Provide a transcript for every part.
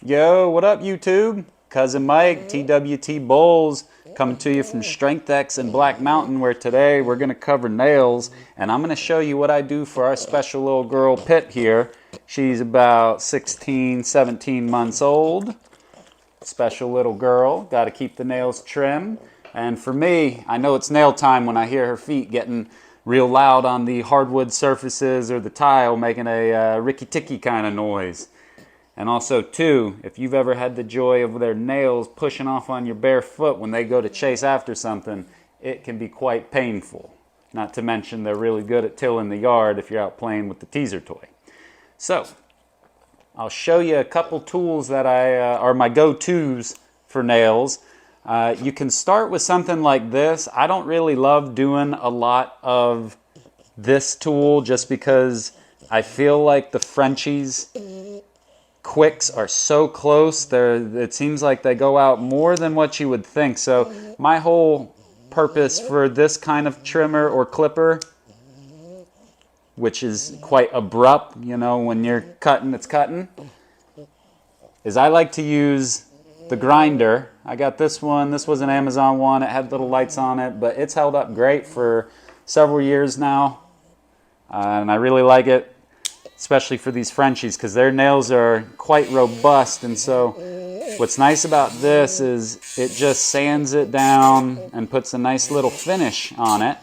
Yo, what up YouTube? Cousin Mike, TWT Bowls, coming to you from Strength X in Black Mountain, where today we're going to cover nails, and I'm going to show you what I do for our special little girl Pit here. She's about 16, 17 months old. Special little girl, got to keep the nails trim. And for me, I know it's nail time when I hear her feet getting real loud on the hardwood surfaces or the tile, making a ricky-ticky kind of noise. And also, too, if you've ever had the joy of their nails pushing off on your bare foot when they go to chase after something, it can be quite painful. Not to mention they're really good at tilling the yard if you're out playing with the teaser toy. So, I'll show you a couple tools that are my go-tos for nails. You can start with something like this. I don't really love doing a lot of this tool just because I feel like the Frenchies quicks are so close. It seems like they go out more than what you would think. So my whole purpose for this kind of trimmer or clipper, which is quite abrupt, you know, when you're cutting, it's cutting, is I like to use the grinder. I got this one. This was an Amazon one. It had little lights on it, but it's held up great for several years now, and I really like it, especially for these Frenchies, because their nails are quite robust. And so what's nice about this is it just sands it down and puts a nice little finish on it,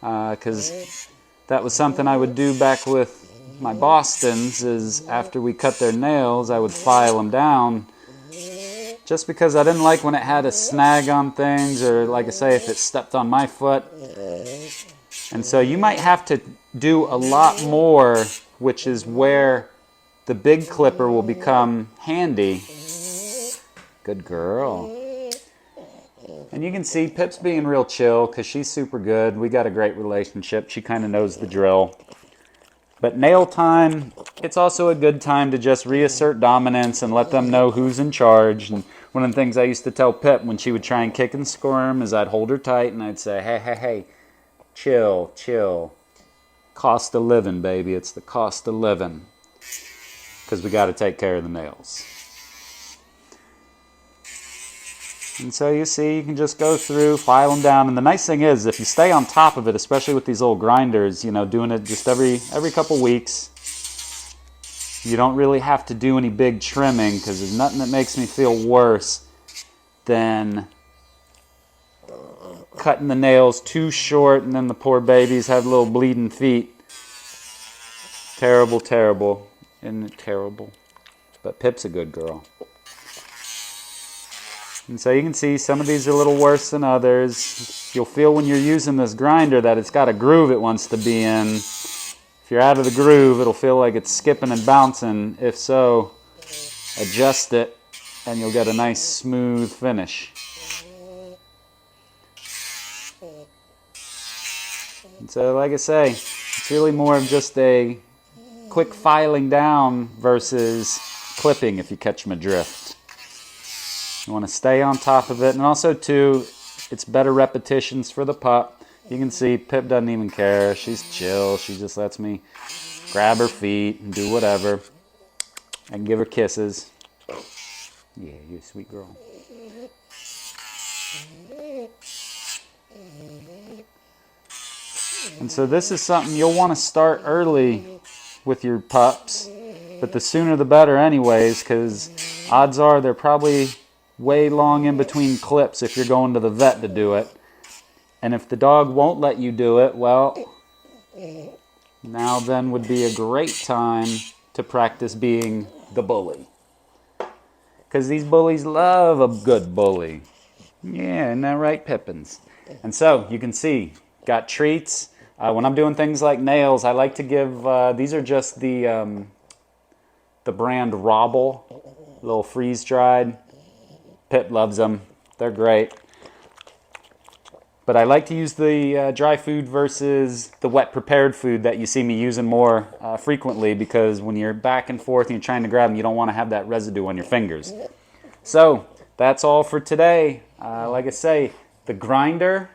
because that was something I would do back with my Bostons, is after we cut their nails I would file them down, just because I didn't like when it had a snag on things, or like I say, if it stepped on my foot. And so you might have to do a lot more, which is where the big clipper will become handy. Good girl. And you can see Pip's being real chill because she's super good. We got a great relationship. She kind of knows the drill. But nail time, it's also a good time to just reassert dominance and let them know who's in charge. And one of the things I used to tell Pip when she would try and kick and squirm is I'd hold her tight and I'd say, hey, hey, hey, chill, chill. Cost of living, baby. It's the cost of living. Because we got to take care of the nails. And so you see, you can just go through, file them down. And the nice thing is, if you stay on top of it, especially with these old grinders, you know, doing it just every couple weeks, you don't really have to do any big trimming, because there's nothing that makes me feel worse than cutting the nails too short and then the poor babies have little bleeding feet. Terrible, terrible. Isn't it terrible? But Pip's a good girl. And so you can see some of these are a little worse than others. You'll feel when you're using this grinder that it's got a groove it wants to be in. If you're out of the groove, it'll feel like it's skipping and bouncing. If so, adjust it and you'll get a nice smooth finish. And so, like I say, it's really more of just a quick filing down versus clipping, if you catch my drift. You want to stay on top of it. And also, too, it's better repetitions for the pup. You can see Pip doesn't even care. She's chill. She just lets me grab her feet and do whatever. I can give her kisses. Yeah, you're a sweet girl. And so this is something you'll want to start early with your pups, but the sooner the better anyways, because odds are they're probably way long in between clips if you're going to the vet to do it. And if the dog won't let you do it, well, now then would be a great time to practice being the bully. Because these bullies love a good bully. Yeah, isn't that right, Pippins? And so, you can see, got treats. When I'm doing things like nails, I like to give, these are just the brand Robble, little freeze-dried. Pip loves them. They're great. But I like to use the dry food versus the wet prepared food that you see me using more frequently, because when you're back and forth and you're trying to grab them, you don't want to have that residue on your fingers. So, that's all for today. Like I say, the grinder,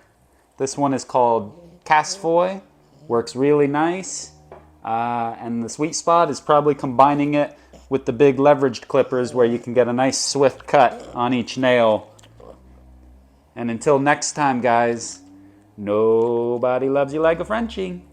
this one is called Casfoy, works really nice, and the sweet spot is probably combining it with the big leveraged clippers where you can get a nice swift cut on each nail. And until next time, guys, nobody loves you like a Frenchie.